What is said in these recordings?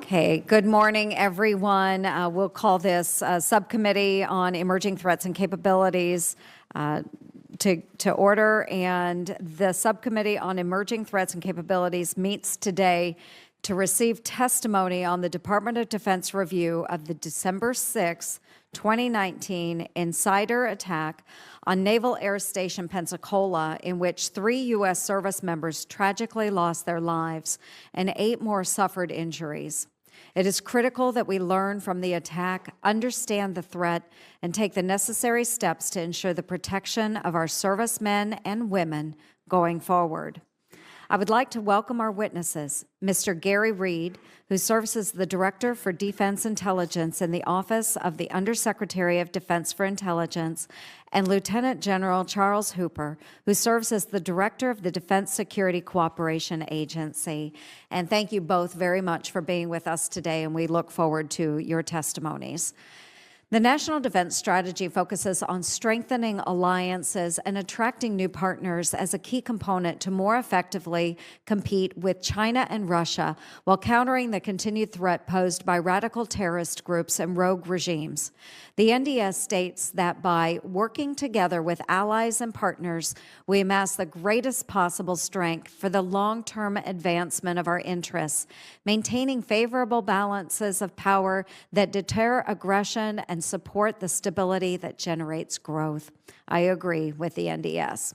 Okay, good morning, everyone. We'll call this subcommittee on emerging threats and capabilities to order, and the subcommittee on emerging threats and capabilities meets today to receive testimony on the Department of Defense review of the December 6, 2019 insider attack on Naval Air Station Pensacola, in which 3 U.S. service members tragically lost their lives and 8 more suffered injuries. It is critical that we learn from the attack, understand the threat, and take the necessary steps to ensure the protection of our servicemen and women going forward. I would like to welcome our witnesses, Mr. Garry Reid, who serves as the Director for Defense Intelligence in the Office of the Undersecretary of Defense for Intelligence, and Lieutenant General Charles Hooper, who serves as the Director of the Defense Security Cooperation Agency. And thank you both very much for being with us today, and we look forward to your testimonies. The National Defense Strategy focuses on strengthening alliances and attracting new partners as a key component to more effectively compete with China and Russia while countering the continued threat posed by radical terrorist groups and rogue regimes. The NDS states that by working together with allies and partners, we amass the greatest possible strength for the long-term advancement of our interests, maintaining favorable balances of power that deter aggression and support the stability that generates growth. I agree with the NDS.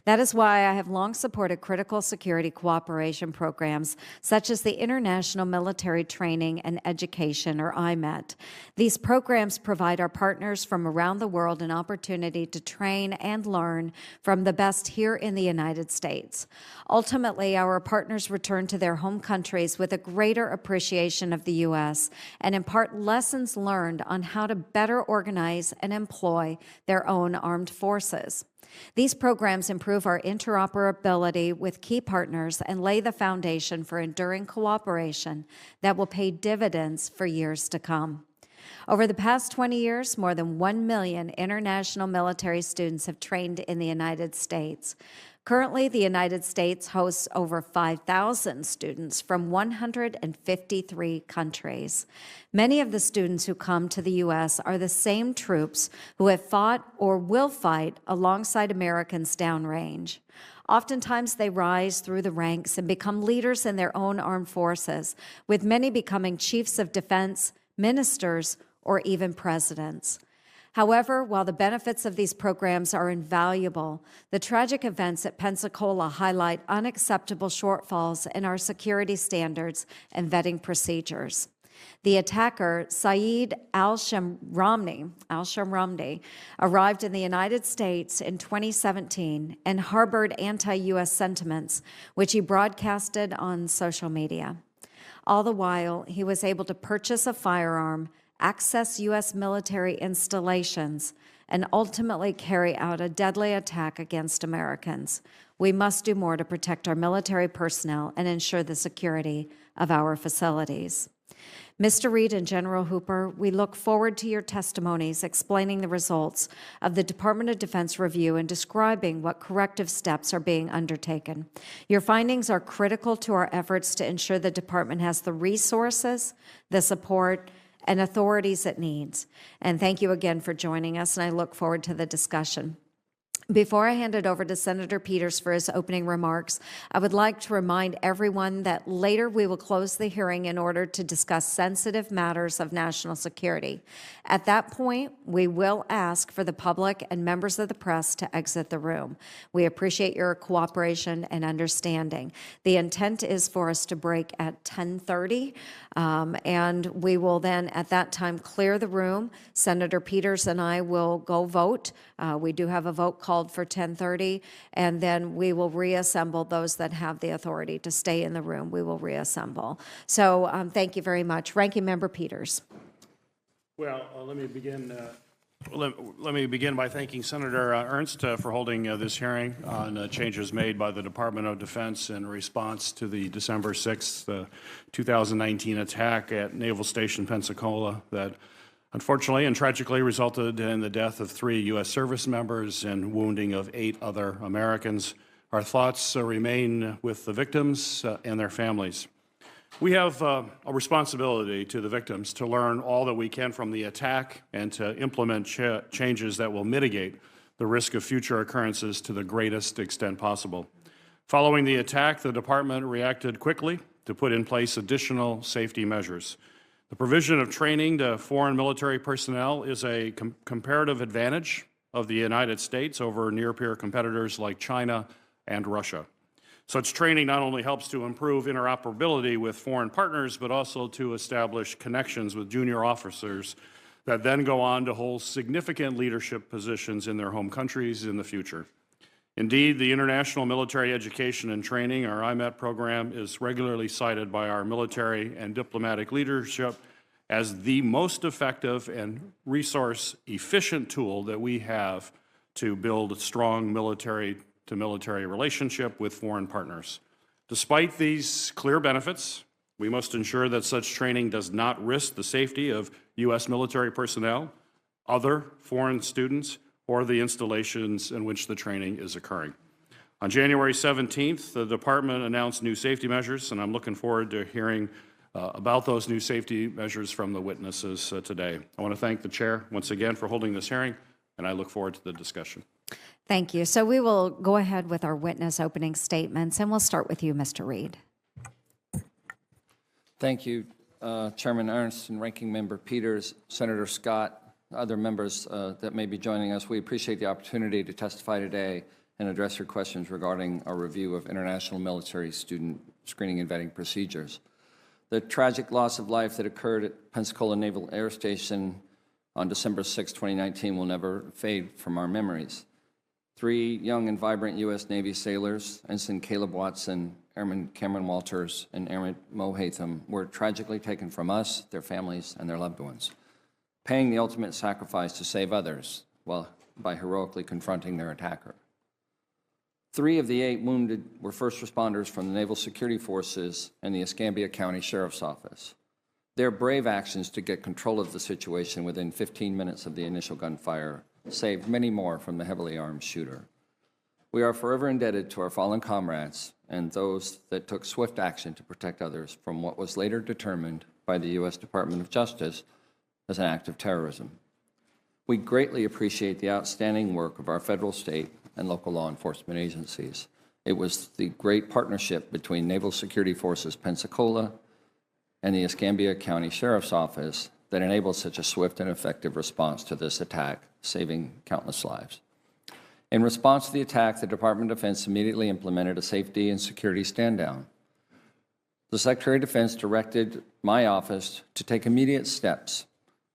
That is why I have long supported critical security cooperation programs such as the International Military Training and Education, or IMET. These programs provide our partners from around the world an opportunity to train and learn from the best here in the United States. Ultimately, our partners return to their home countries with a greater appreciation of the U.S. and impart lessons learned on how to better organize and employ their own armed forces. These programs improve our interoperability with key partners and lay the foundation for enduring cooperation that will pay dividends for years to come. Over the past 20 years, more than 1 million international military students have trained in the United States. Currently, the United States hosts over 5,000 students from 153 countries. Many of the students who come to the U.S. are the same troops who have fought or will fight alongside Americans downrange. Oftentimes, they rise through the ranks and become leaders in their own armed forces, with many becoming chiefs of defense, ministers, or even presidents. However, while the benefits of these programs are invaluable, the tragic events at Pensacola highlight unacceptable shortfalls in our security standards and vetting procedures. The attacker, Saeed al-Shamramni, arrived in the United States in 2017 and harbored anti-U.S. sentiments, which he broadcasted on social media. All the while, he was able to purchase a firearm, access U.S. military installations, and ultimately carry out a deadly attack against Americans. We must do more to protect our military personnel and ensure the security of our facilities. Mr. Reid and General Hooper, we look forward to your testimonies explaining the results of the Department of Defense review and describing what corrective steps are being undertaken. Your findings are critical to our efforts to ensure the department has the resources, the support, and authorities it needs. And thank you again for joining us, and I look forward to the discussion. Before I hand it over to Senator Peters for his opening remarks, I would like to remind everyone that later we will close the hearing in order to discuss sensitive matters of national security. At that point, we will ask for the public and members of the press to exit the room. We appreciate your cooperation and understanding. The intent is for us to break at 10:30, and we will then at that time clear the room. Senator Peters and I will go vote. We do have a vote called for 10:30, and then we will reassemble those that have the authority to stay in the room. We will reassemble. So thank you very much. Ranking Member Peters. Well, let me begin. Let me begin by thanking Senator Ernst for holding this hearing on changes made by the Department of Defense in response to the December 6th, 2019 attack at Naval Station Pensacola that unfortunately and tragically resulted in the death of 3 U.S. service members and wounding of 8 other Americans. Our thoughts remain with the victims and their families. We have a responsibility to the victims to learn all that we can from the attack and to implement changes that will mitigate the risk of future occurrences to the greatest extent possible. Following the attack, the department reacted quickly to put in place additional safety measures. The provision of training to foreign military personnel is a comparative advantage of the United States over near-peer competitors like China and Russia. Such training not only helps to improve interoperability with foreign partners, but also to establish connections with junior officers that then go on to hold significant leadership positions in their home countries in the future. Indeed, the International Military Education and Training, our IMET program, is regularly cited by our military and diplomatic leadership as the most effective and resource-efficient tool that we have to build a strong military-to-military relationship with foreign partners. Despite these clear benefits, we must ensure that such training does not risk the safety of U.S. military personnel, other foreign students, or the installations in which the training is occurring. On January 17th, the department announced new safety measures, and I'm looking forward to hearing about those new safety measures from the witnesses today. I want to thank the chair once again for holding this hearing, and I look forward to the discussion. Thank you. So we will go ahead with our witness opening statements, and we'll start with you, Mr. Reid. Thank you, Chairman Ernst and Ranking Member Peters, Senator Scott, other members that may be joining us. We appreciate the opportunity to testify today and address your questions regarding our review of international military student screening and vetting procedures. The tragic loss of life that occurred at Pensacola Naval Air Station on December 6, 2019 will never fade from our memories. 3 young and vibrant U.S. Navy sailors, Ensign Caleb Watson, Airman Cameron Walters, and Airman Mo Hatham, were tragically taken from us, their families, and their loved ones, paying the ultimate sacrifice to save others by heroically confronting their attacker. 3 of the 8 wounded were first responders from the Naval Security Forces and the Escambia County Sheriff's Office. Their brave actions to get control of the situation within 15 minutes of the initial gunfire saved many more from the heavily armed shooter. We are forever indebted to our fallen comrades and those that took swift action to protect others from what was later determined by the U.S. Department of Justice as an act of terrorism. We greatly appreciate the outstanding work of our federal, state, and local law enforcement agencies. It was the great partnership between Naval Security Forces Pensacola and the Escambia County Sheriff's Office that enabled such a swift and effective response to this attack, saving countless lives. In response to the attack, the Department of Defense immediately implemented a safety and security stand-down. The Secretary of Defense directed my office to take immediate steps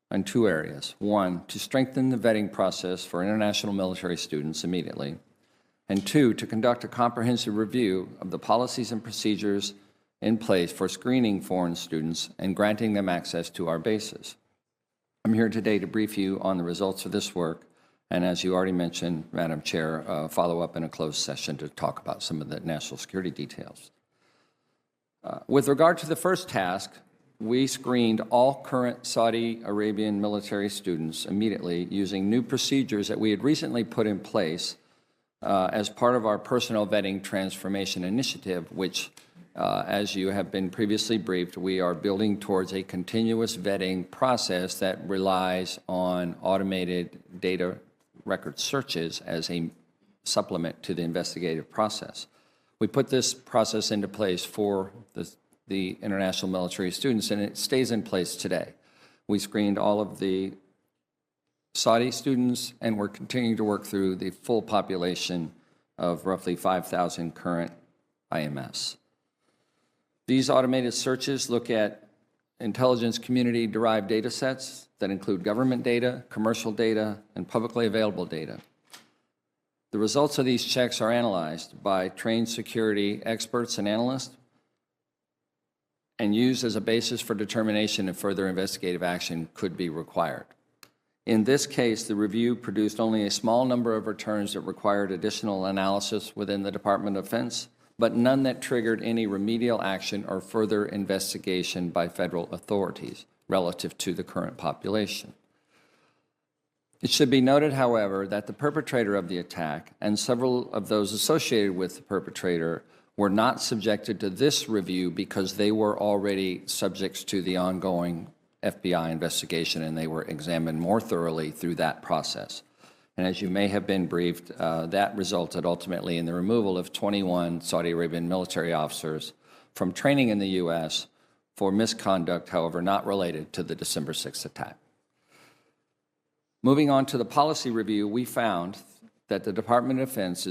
in 2 areas. 1, to strengthen the vetting process for international military students immediately, and 2, to conduct a comprehensive review of the policies and procedures in place for screening foreign students and granting them access to our bases. I'm here today to brief you on the results of this work, and as you already mentioned, Madam Chair, follow up in a closed session to talk about some of the national security details. With regard to the first task, we screened all current Saudi Arabian military students immediately using new procedures that we had recently put in place as part of our personnel vetting transformation initiative, which, as you have been previously briefed, we are building towards a continuous vetting process that relies on automated data record searches as a supplement to the investigative process. We put this process into place for the international military students, and it stays in place today. We screened all of the Saudi students, and we're continuing to work through the full population of roughly 5,000 current IMS. These automated searches look at intelligence community-derived data sets that include government data, commercial data, and publicly available data. The results of these checks are analyzed by trained security experts and analysts and used as a basis for determination if further investigative action could be required. In this case, the review produced only a small number of returns that required additional analysis within the Department of Defense, but none that triggered any remedial action or further investigation by federal authorities relative to the current population. It should be noted, however, that the perpetrator of the attack and several of those associated with the perpetrator were not subjected to this review because they were already subjects to the ongoing FBI investigation, and they were examined more thoroughly through that process. And as you may have been briefed, that resulted ultimately in the removal of 21 Saudi Arabian military officers from training in the U.S. for misconduct, however, not related to the December 6th attack. Moving on to the policy review, we found that the Department of Defense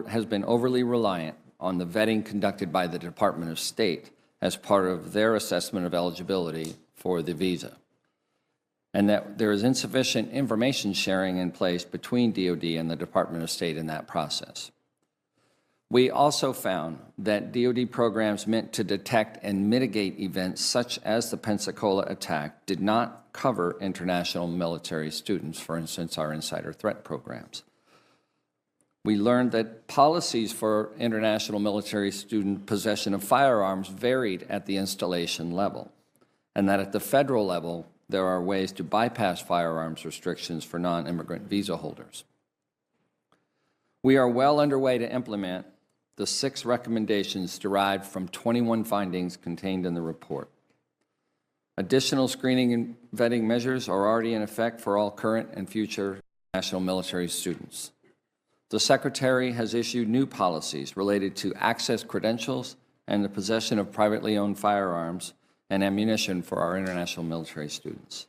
has been overly reliant on the vetting conducted by the Department of State as part of their assessment of eligibility for the visa, and that there is insufficient information sharing in place between DOD and the Department of State in that process. We also found that DOD programs meant to detect and mitigate events such as the Pensacola attack did not cover international military students, for instance, our insider threat programs. We learned that policies for international military student possession of firearms varied at the installation level, and that at the federal level, there are ways to bypass firearms restrictions for non-immigrant visa holders. We are well underway to implement the 6 recommendations derived from 21 findings contained in the report. Additional screening and vetting measures are already in effect for all current and future national military students. The Secretary has issued new policies related to access credentials and the possession of privately owned firearms and ammunition for our international military students.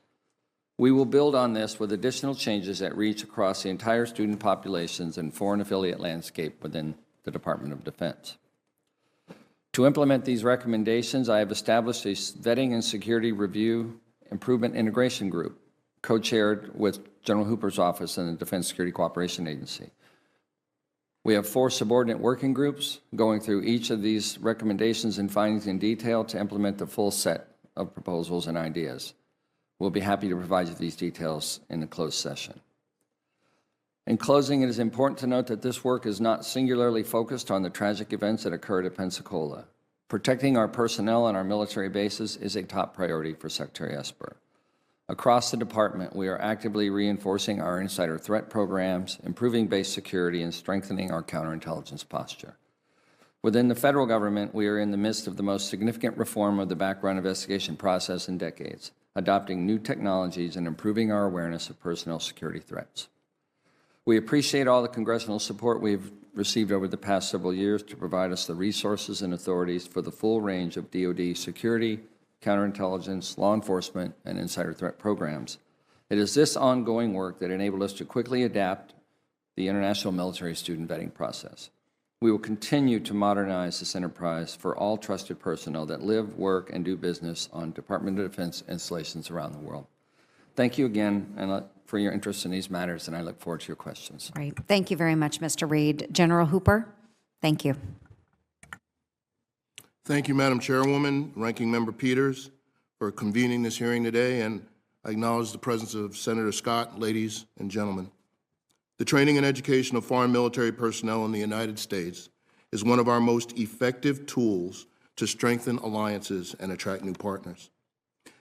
We will build on this with additional changes that reach across the entire student populations and foreign affiliate landscape within the Department of Defense. To implement these recommendations, I have established a vetting and security review improvement integration group, co-chaired with General Hooper's office and the Defense Security Cooperation Agency. We have 4 subordinate working groups going through each of these recommendations and findings in detail to implement the full set of proposals and ideas. We'll be happy to provide you these details in the closed session. In closing, it is important to note that this work is not singularly focused on the tragic events that occurred at Pensacola. Protecting our personnel on our military bases is a top priority for Secretary Esper. Across the department, we are actively reinforcing our insider threat programs, improving base security, and strengthening our counterintelligence posture. Within the federal government, we are in the midst of the most significant reform of the background investigation process in decades, adopting new technologies and improving our awareness of personnel security threats. We appreciate all the congressional support we've received over the past several years to provide us the resources and authorities for the full range of DOD security, counterintelligence, law enforcement, and insider threat programs. It is this ongoing work that enabled us to quickly adapt the international military student vetting process. We will continue to modernize this enterprise for all trusted personnel that live, work, and do business on Department of Defense installations around the world. Thank you again for your interest in these matters, and I look forward to your questions. Great. Thank you very much, Mr. Reid. General Hooper, thank you. Thank you, Madam Chairwoman, Ranking Member Peters, for convening this hearing today, and I acknowledge the presence of Senator Scott, ladies and gentlemen. The training and education of foreign military personnel in the United States is one of our most effective tools to strengthen alliances and attract new partners.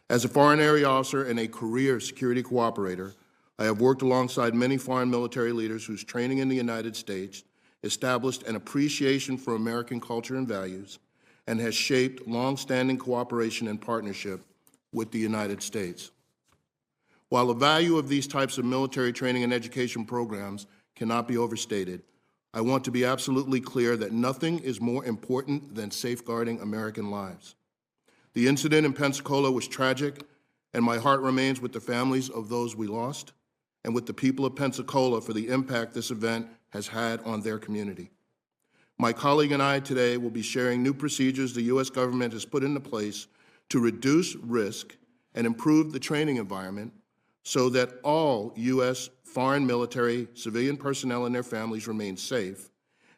As a Foreign Area Officer and a career security cooperator, I have worked alongside many foreign military leaders whose training in the United States established an appreciation for American culture and values and has shaped long-standing cooperation and partnership with the United States. While the value of these types of military training and education programs cannot be overstated, I want to be absolutely clear that nothing is more important than safeguarding American lives. The incident in Pensacola was tragic, and my heart remains with the families of those we lost and with the people of Pensacola for the impact this event has had on their community. My colleague and I today will be sharing new procedures the U.S. government has put into place to reduce risk and improve the training environment so that all U.S. foreign military civilian personnel and their families remain safe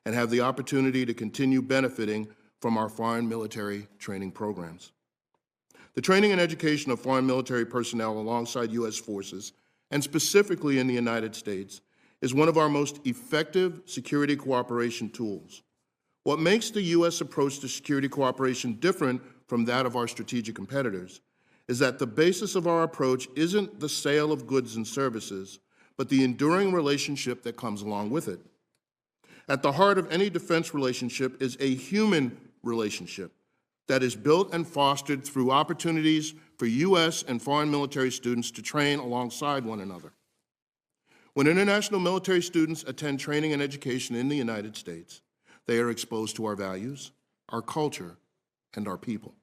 and have the opportunity to continue benefiting from our foreign military training programs. The training and education of foreign military personnel alongside U.S. forces, and specifically in the United States, is one of our most effective security cooperation tools. What makes the U.S. approach to security cooperation different from that of our strategic competitors is that the basis of our approach isn't the sale of goods and services, but the enduring relationship that comes along with it. At the heart of any defense relationship is a human relationship that is built and fostered through opportunities for U.S. and foreign military students to train alongside one another. When international military students attend training and education in the United States, they are exposed to our values, our culture, and our people.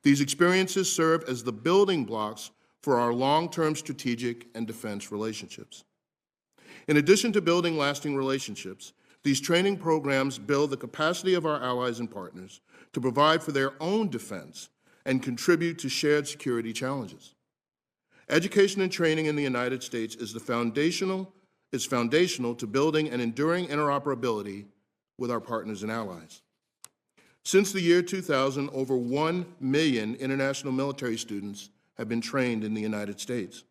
These experiences serve as the building blocks for our long-term strategic and defense relationships. In addition to building lasting relationships, these training programs build the capacity of our allies and partners to provide for their own defense and contribute to shared security challenges. Education and training in the United States is foundational to building an enduring interoperability with our partners and allies. Since the year 2000, over 1 million international military students have been trained in the United States.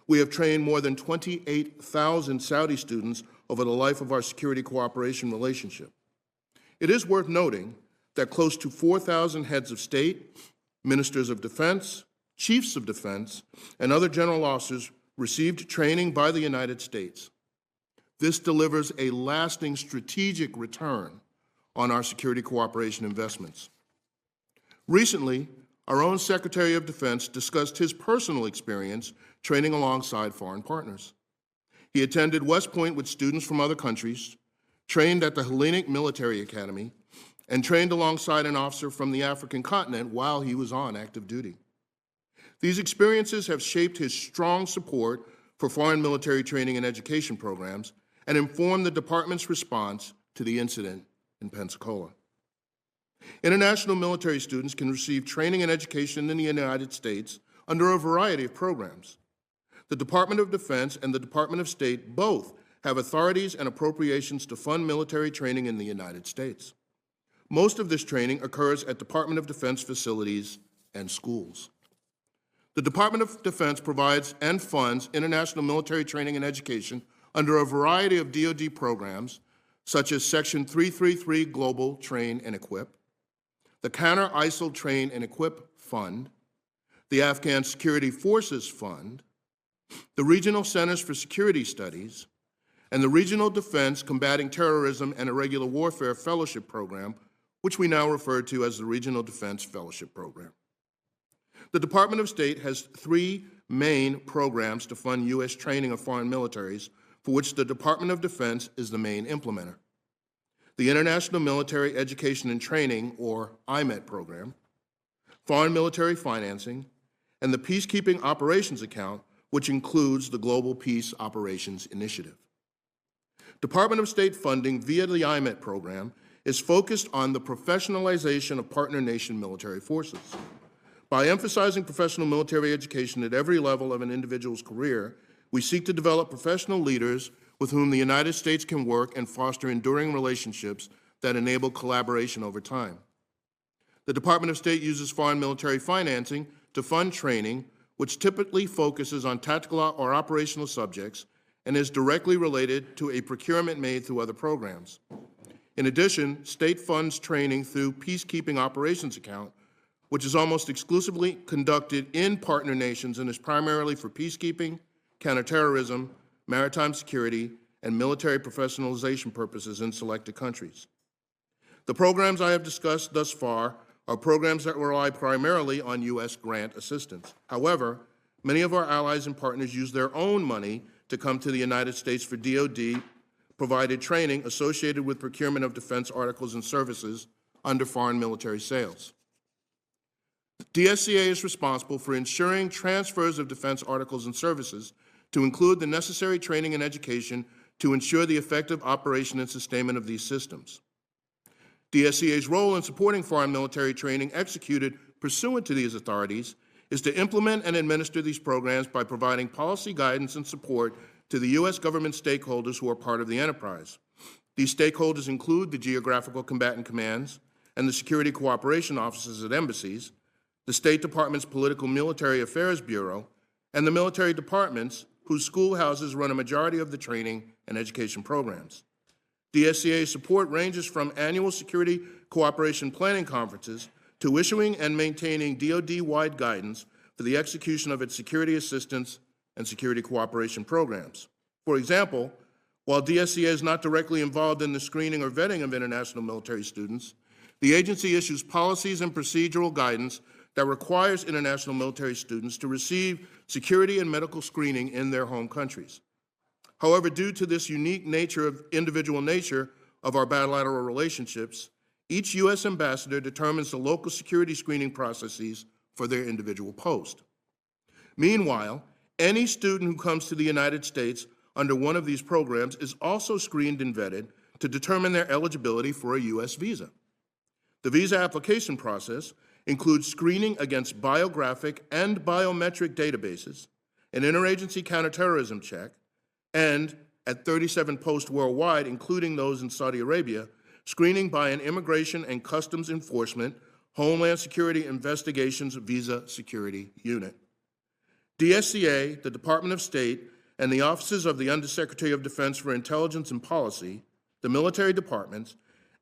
We have trained more than 28,000 Saudi students over the life of our security cooperation relationship. It is worth noting that close to 4,000 heads of state, ministers of defense, chiefs of defense, and other general officers received training by the United States. This delivers a lasting strategic return on our security cooperation investments. Recently, our own Secretary of Defense discussed his personal experience training alongside foreign partners. He attended West Point with students from other countries, trained at the Hellenic Military Academy, and trained alongside an officer from the African continent while he was on active duty. These experiences have shaped his strong support for foreign military training and education programs and informed the Department's response to the incident in Pensacola. International military students can receive training and education in the United States under a variety of programs. The Department of Defense and the Department of State both have authorities and appropriations to fund military training in the United States. Most of this training occurs at Department of Defense facilities and schools. The Department of Defense provides and funds international military training and education under a variety of DOD programs, such as Section 333 Global Train and Equip, the Counter-ISIL Train and Equip Fund, the Afghan Security Forces Fund, the Regional Centers for Security Studies, and the Regional Defense Combating Terrorism and Irregular Warfare Fellowship Program, which we now refer to as the Regional Defense Fellowship Program. The Department of State has 3 main programs to fund U.S. training of foreign militaries, for which the Department of Defense is the main implementer: the International Military Education and Training, or IMET program, Foreign Military Financing, and the Peacekeeping Operations Account, which includes the Global Peace Operations Initiative. Department of State funding via the IMET program is focused on the professionalization of partner nation military forces. By emphasizing professional military education at every level of an individual's career, we seek to develop professional leaders with whom the United States can work and foster enduring relationships that enable collaboration over time. The Department of State uses foreign military financing to fund training, which typically focuses on tactical or operational subjects and is directly related to a procurement made through other programs. In addition, state funds training through Peacekeeping Operations Account, which is almost exclusively conducted in partner nations and is primarily for peacekeeping, counterterrorism, maritime security, and military professionalization purposes in selected countries. The programs I have discussed thus far are programs that rely primarily on U.S. grant assistance. However, many of our allies and partners use their own money to come to the United States for DOD-provided training associated with procurement of defense articles and services under foreign military sales. DSCA is responsible for ensuring transfers of defense articles and services to include the necessary training and education to ensure the effective operation and sustainment of these systems. DSCA's role in supporting foreign military training executed pursuant to these authorities is to implement and administer these programs by providing policy guidance and support to the U.S. government stakeholders who are part of the enterprise. These stakeholders include the geographical combatant commands and the security cooperation offices at embassies, the State Department's Political Military Affairs Bureau, and the military departments whose schoolhouses run a majority of the training and education programs. DSCA's support ranges from annual security cooperation planning conferences to issuing and maintaining DoD-wide guidance for the execution of its security assistance and security cooperation programs. For example, While DSCA is not directly involved in the screening or vetting of international military students, the agency issues policies and procedural guidance that requires international military students to receive security and medical screening in their home countries. However, due to this unique individual nature of our bilateral relationships, each U.S. ambassador determines the local security screening processes for their individual post. Meanwhile, any student who comes to the United States under one of these programs is also screened and vetted to determine their eligibility for a U.S. visa. The visa application process includes screening against biographic and biometric databases, an interagency counterterrorism check, and, at 37 posts worldwide, including those in Saudi Arabia, screening by an Immigration and Customs Enforcement Homeland Security Investigations Visa Security Unit. DSCA, the Department of State, and the offices of the Undersecretary of Defense for Intelligence and Policy, the military departments,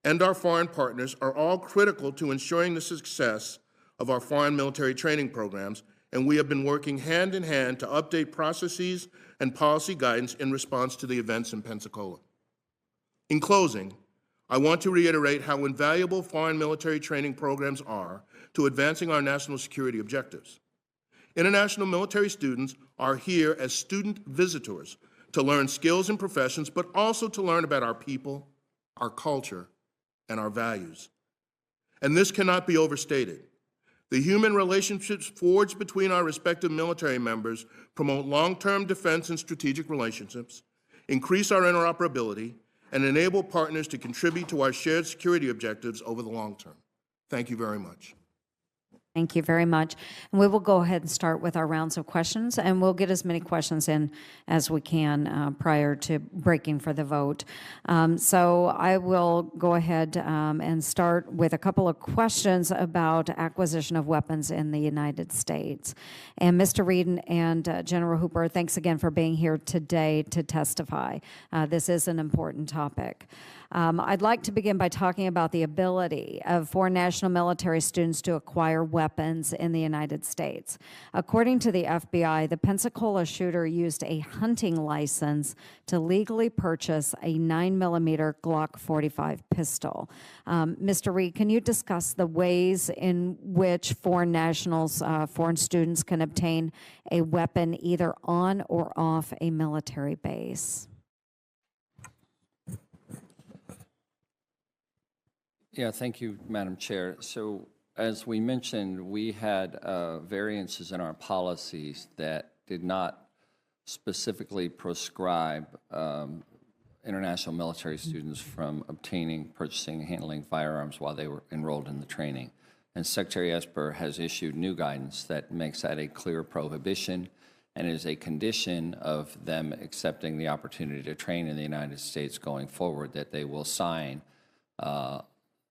and our foreign partners are all critical to ensuring the success of our foreign military training programs, and we have been working hand in hand to update processes and policy guidance in response to the events in Pensacola. In closing, I want to reiterate how invaluable foreign military training programs are to advancing our national security objectives. International military students are here as student visitors to learn skills and professions, but also to learn about our people, our culture, and our values. And this cannot be overstated. The human relationships forged between our respective military members promote long-term defense and strategic relationships, increase our interoperability, and enable partners to contribute to our shared security objectives over the long term. Thank you very much. Thank you very much. And we will go ahead and start with our rounds of questions, and we'll get as many questions in as we can prior to breaking for the vote. So I will go ahead and start with a couple of questions about acquisition of weapons in the United States. And Mr. Reid and General Hooper, thanks again for being here today to testify. This is an important topic. I'd like to begin by talking about the ability of foreign national military students to acquire weapons in the United States. According to the FBI, the Pensacola shooter used a hunting license to legally purchase a 9mm Glock 45 pistol. Mr. Reid, can you discuss the ways in which foreign nationals, foreign students can obtain a weapon either on or off a military base? Yeah, thank you, Madam Chair. So as we mentioned, we had variances in our policies that did not specifically proscribe international military students from obtaining, purchasing, and handling firearms while they were enrolled in the training. And Secretary Esper has issued new guidance that makes that a clear prohibition and is a condition of them accepting the opportunity to train in the United States going forward, that they will sign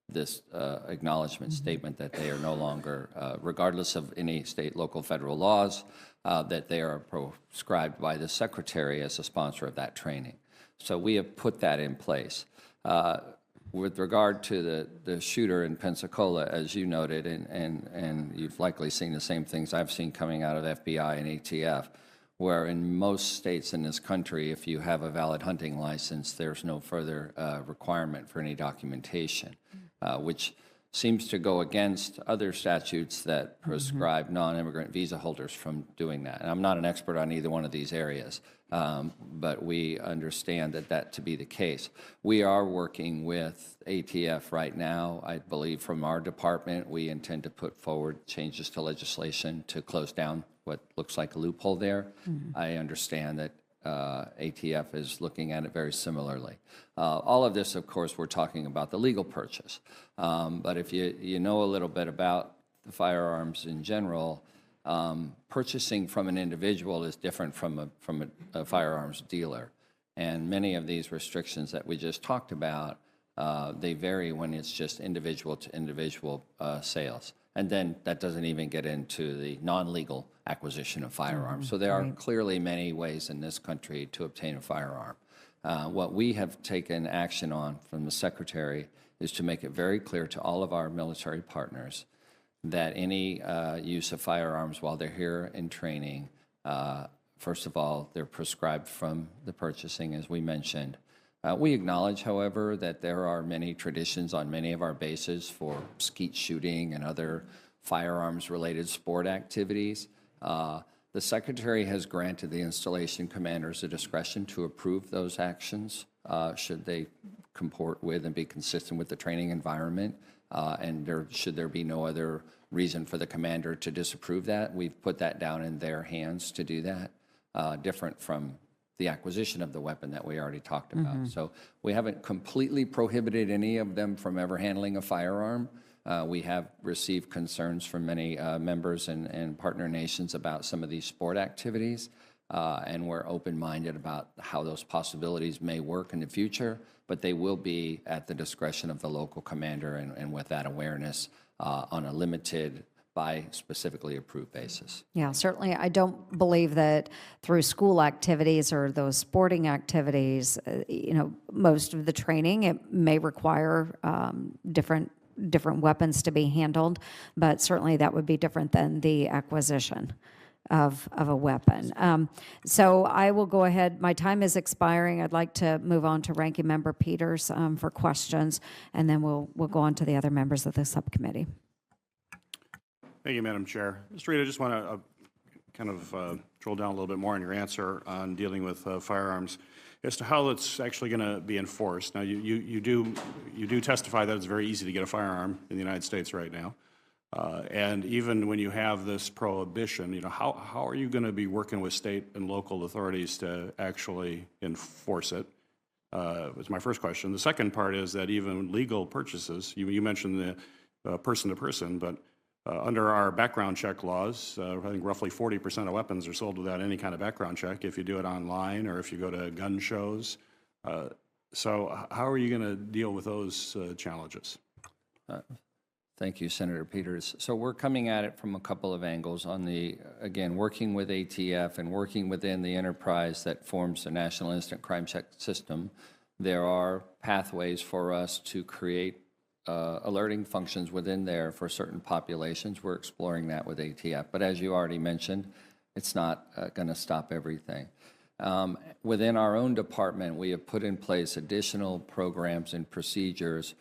this acknowledgement statement that they are no longer, regardless of any state, local, federal laws, that they are proscribed by the Secretary as a sponsor of that training. So we have put that in place. With regard to the shooter in Pensacola, as you noted, and you've likely seen the same things I've seen coming out of FBI and ATF, where in most states in this country, if you have a valid hunting license, there's no further requirement for any documentation, which seems to go against other statutes that prescribe non-immigrant visa holders from doing that. And I'm not an expert on either one of these areas, but we understand that to be the case. We are working with ATF right now. I believe from our department, we intend to put forward changes to legislation to close down what looks like a loophole there. I understand that ATF is looking at it very similarly. All of this, of course, we're talking about the legal purchase. But if you know a little bit about the firearms in general, purchasing from an individual is different from a firearms dealer. And many of these restrictions that we just talked about, they vary when it's just individual to individual sales. And then that doesn't even get into the non-legal acquisition of firearms. So there are clearly many ways in this country to obtain a firearm. What we have taken action on from the Secretary is to make it very clear to all of our military partners that any use of firearms while they're here in training First of all, they're prescribed from the purchasing, as we mentioned. We acknowledge, however, that there are many traditions on many of our bases for skeet shooting and other firearms-related sport activities. The Secretary has granted the installation commanders the discretion to approve those actions should they comport with and be consistent with the training environment, and should there be no other reason for the commander to disapprove that. We've put that down in their hands to do that, different from the acquisition of the weapon that we already talked about. So we haven't completely prohibited any of them from ever handling a firearm. We have received concerns from many members and partner nations about some of these sport activities, and we're open-minded about how those possibilities may work in the future, but they will be at the discretion of the local commander and with that awareness on a limited by specifically approved basis. Yeah, certainly. I don't believe that through school activities or those sporting activities, most of the training, it may require different weapons to be handled, but certainly that would be different than the acquisition of a weapon. So I will go ahead. My time is expiring. I'd like to move on to Ranking Member Peters for questions, and then we'll go on to the other members of the subcommittee. Thank you, Madam Chair. Mr. Reid, I just want to kind of drill down a little bit more on your answer on dealing with firearms as to how it's actually going to be enforced. Now, you do testify that it's very easy to get a firearm in the United States right now. And even when you have this prohibition, how are you going to be working with state and local authorities to actually enforce it? Was my first question. The second part is that even legal purchases, you mentioned the person-to-person, but under our background check laws, I think roughly 40% of weapons are sold without any kind of background check if you do it online or if you go to gun shows. So how are you going to deal with those challenges? Thank you, Senator Peters. So we're coming at it from a couple of angles on again, working with ATF and working within the enterprise that forms the National Instant Crime Check System. There are pathways for us to create alerting functions within there for certain populations. We're exploring that with ATF. But as you already mentioned, it's not going to stop everything. Within our own department, we have put in place additional programs and procedures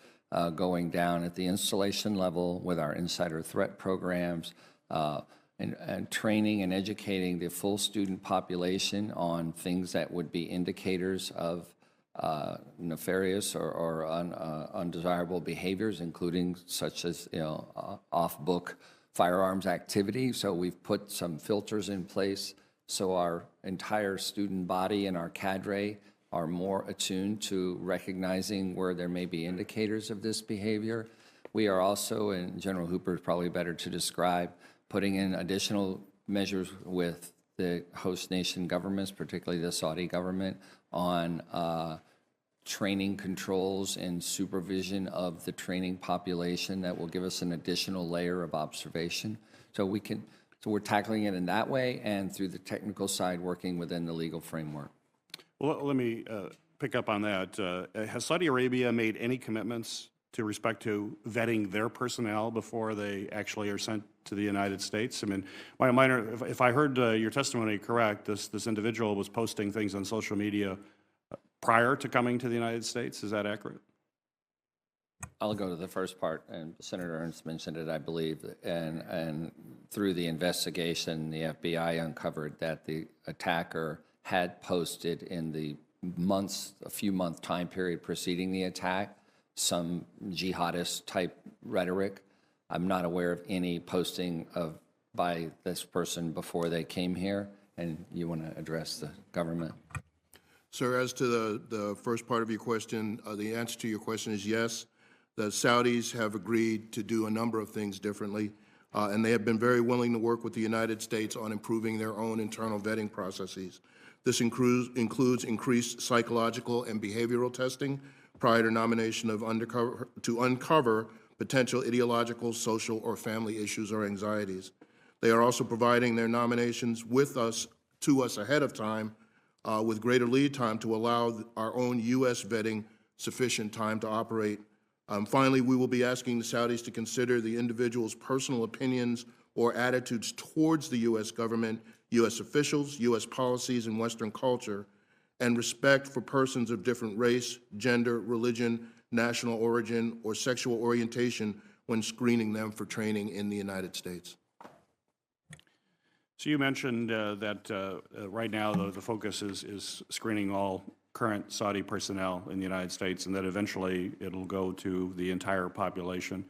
going down at the installation level with our insider threat programs and training and educating the full student population on things that would be indicators of nefarious or undesirable behaviors, including such as off-book firearms activity. So we've put some filters in place so our entire student body and our cadre are more attuned to recognizing where there may be indicators of this behavior. We are also, and General Hooper is probably better to describe, putting in additional measures with the host nation governments, particularly the Saudi government, on training controls and supervision of the training population that will give us an additional layer of observation. So we're tackling it in that way and through the technical side working within the legal framework. Well, let me pick up on that. Has Saudi Arabia made any commitments to respect to vetting their personnel before they actually are sent to the United States? I mean, if I heard your testimony correct, this individual was posting things on social media prior to coming to the United States. Is that accurate? I'll go to the first part, and Senator Ernst mentioned it, I believe, and through the investigation, the FBI uncovered that the attacker had posted in the a few month time period preceding the attack some jihadist type rhetoric. I'm not aware of any posting by this person before they came here, and you want to address the government? Sir, as to the first part of your question, the answer to your question is yes. The Saudis have agreed to do a number of things differently, and they have been very willing to work with the United States on improving their own internal vetting processes. This includes increased psychological and behavioral testing prior to nomination to uncover potential ideological, social, or family issues or anxieties. They are also providing their nominations to us ahead of time with greater lead time to allow our own U.S. vetting sufficient time to operate. Finally, we will be asking the Saudis to consider the individual's personal opinions or attitudes towards the U.S. government U.S. officials, U.S. policies, and Western culture, and respect for persons of different race, gender, religion, national origin, or sexual orientation when screening them for training in the United States. So you mentioned that right now the focus is screening all current Saudi personnel in the United States, and that eventually it'll go to the entire population.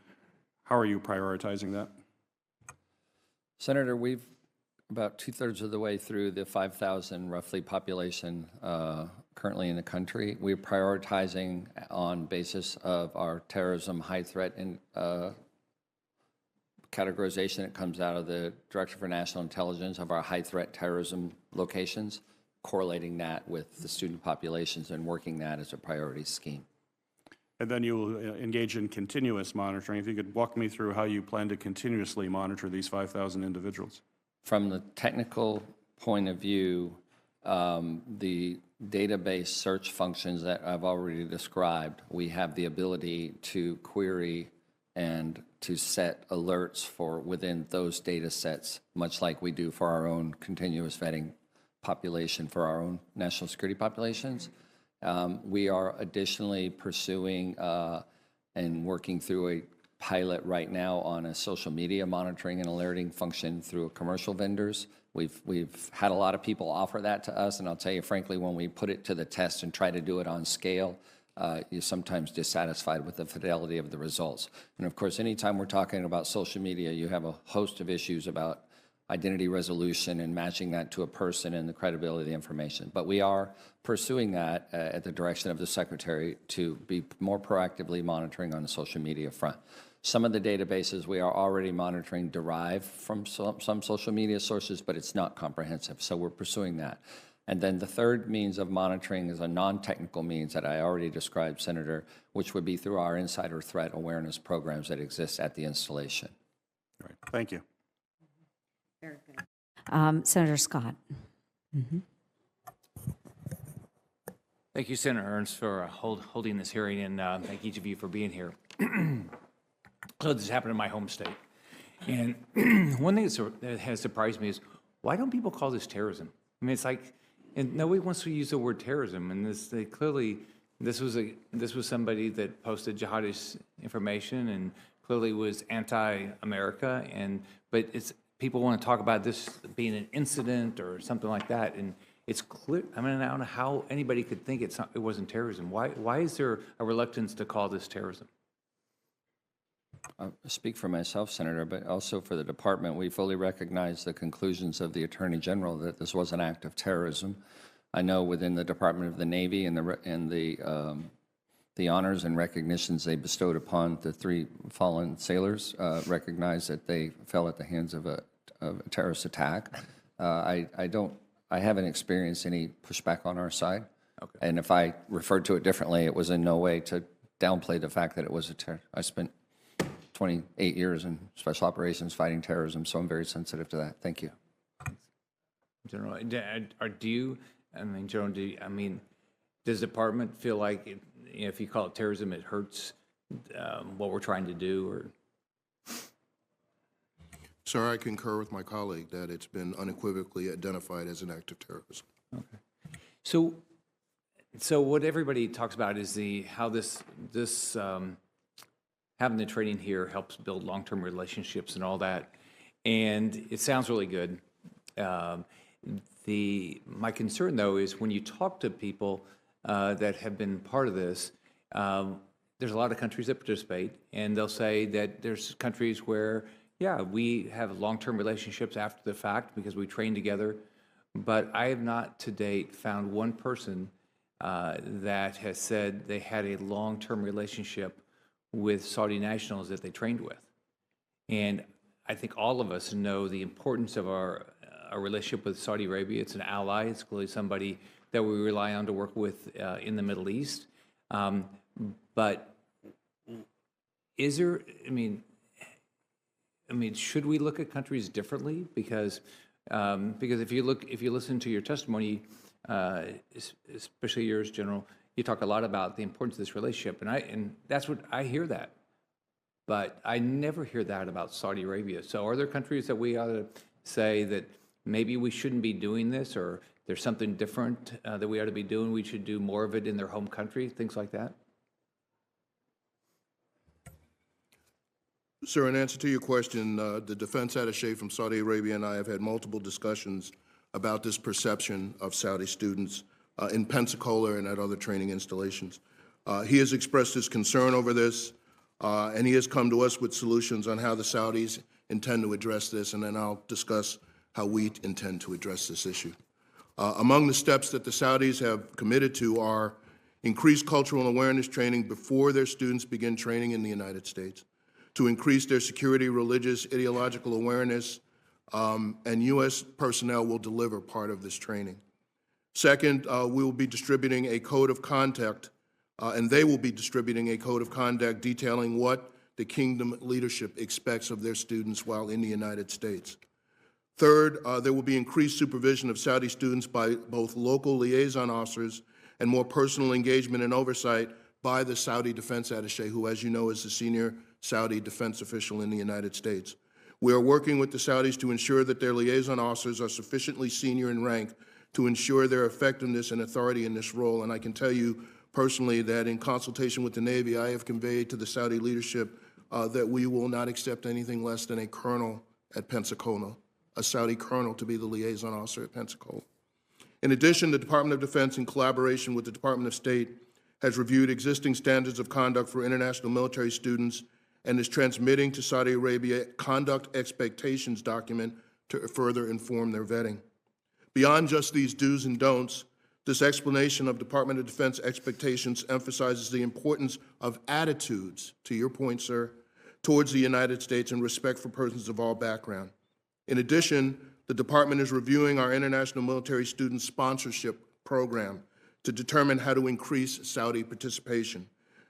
How are you prioritizing that? Senator, we've about 2/3 of the way through the 5,000 roughly population currently in the country. We're prioritizing on basis of our terrorism high threat and categorization that comes out of the Director for National Intelligence of our high threat terrorism locations, correlating that with the student populations and working that as a priority scheme. And then you'll engage in continuous monitoring. If you could walk me through how you plan to continuously monitor these 5,000 individuals. From the technical point of view, the database search functions that I've already described, we have the ability to query and to set alerts for within those data sets, much like we do for our own continuous vetting population for our own national security populations. We are additionally pursuing and working through a pilot right now on a social media monitoring and alerting function through commercial vendors. We've had a lot of people offer that to us, and I'll tell you frankly, when we put it to the test and try to do it on scale, you're sometimes dissatisfied with the fidelity of the results. And of course, anytime we're talking about social media, you have a host of issues about identity resolution and matching that to a person and the credibility of the information. But we are pursuing that at the direction of the Secretary to be more proactively monitoring on the social media front. Some of the databases we are already monitoring derive from some social media sources, but it's not comprehensive, so we're pursuing that. And then the third means of monitoring is a non-technical means that I already described, Senator, which would be through our insider threat awareness programs that exist at the installation. All right. Thank you. Very good. Senator Scott. Thank you, Senator Ernst, for holding this hearing, and thank each of you for being here. So this happened in my home state. And one thing that has surprised me is, why don't people call this terrorism? I mean, it's like, and nobody wants to use the word terrorism. And this was somebody that posted jihadist information and clearly was anti-America. But people want to talk about this being an incident or something like that. And it's clear. I mean, I don't know how anybody could think it wasn't terrorism. Why is there a reluctance to call this terrorism? I'll speak for myself, Senator, but also for the department. We fully recognize the conclusions of the Attorney General that this was an act of terrorism. I know within the Department of the Navy and the honors and recognitions they bestowed upon the 3 fallen sailors recognize that they fell at the hands of a terrorist attack. I haven't experienced any pushback on our side. Okay. And if I referred to it differently, it was in no way to downplay the fact that it was a terror. I spent 28 years in special operations fighting terrorism, so I'm very sensitive to that. Thank you. General, does the department feel like if you call it terrorism, it hurts what we're trying to do? Or? Sir, I concur with my colleague that it's been unequivocally identified as an act of terrorism. Okay. So what everybody talks about is how this having the training here helps build long-term relationships and all that, and it sounds really good. My concern, though, is when you talk to people that have been part of this, there's a lot of countries that participate, and they'll say that there's countries where, yeah, we have long-term relationships after the fact because we train together, but I have not to date found one person that has said they had a long-term relationship with Saudi nationals that they trained with. And I think all of us know the importance of our relationship with Saudi Arabia. It's an ally. It's clearly somebody that we rely on to work with in the Middle East. But is there, should we look at countries differently? Because if you listen to your testimony, especially yours, General, you talk a lot about the importance of this relationship, and that's what I hear that. But I never hear that about Saudi Arabia. So are there countries that we ought to say that maybe we shouldn't be doing this, or there's something different that we ought to be doing, we should do more of it in their home country, things like that? Sir, in answer to your question, the defense attaché from Saudi Arabia and I have had multiple discussions about this perception of Saudi students in Pensacola and at other training installations. He has expressed his concern over this, and he has come to us with solutions on how the Saudis intend to address this, and then I'll discuss how we intend to address this issue. Among the steps that the Saudis have committed to are increased cultural awareness training before their students begin training in the United States, to increase their security, religious, ideological awareness, and U.S. personnel will deliver part of this training. Second, we will be distributing a code of conduct, and they will be distributing a code of conduct detailing what the Kingdom leadership expects of their students while in the United States. Third, there will be increased supervision of Saudi students by both local liaison officers and more personal engagement and oversight by the Saudi defense attaché, who, as you know, is the senior Saudi defense official in the United States. We are working with the Saudis to ensure that their liaison officers are sufficiently senior in rank to ensure their effectiveness and authority in this role. And I can tell you personally that in consultation with the Navy, I have conveyed to the Saudi leadership that we will not accept anything less than a colonel at Pensacola, a Saudi colonel to be the liaison officer at Pensacola. In addition, the Department of Defense, in collaboration with the Department of State, has reviewed existing standards of conduct for international military students and is transmitting to Saudi Arabia conduct expectations document to further inform their vetting. Beyond just these do's and don'ts, this explanation of Department of Defense expectations emphasizes the importance of attitudes, to your point, sir, towards the United States and respect for persons of all background. In addition, the Department is reviewing our international military student sponsorship program to determine how to increase Saudi participation.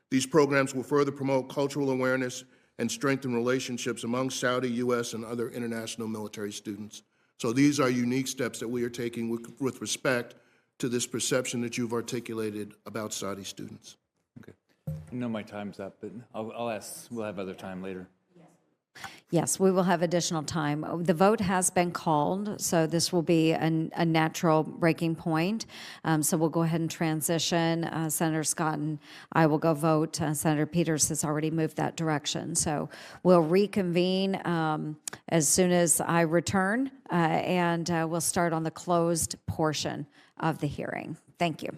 These programs will further promote cultural awareness and strengthen relationships among Saudi, U.S., and other international military students. So these are unique steps that we are taking with respect to this perception that you've articulated about Saudi students. Okay. I know my time's up, but I'll ask, we'll have other time later. Yes, we will have additional time. The vote has been called, so this will be a natural breaking point. So we'll go ahead and transition. Senator Scott and I will go vote. Senator Peters has already moved that direction. So we'll reconvene as soon as I return, and we'll start on the closed portion of the hearing. Thank you.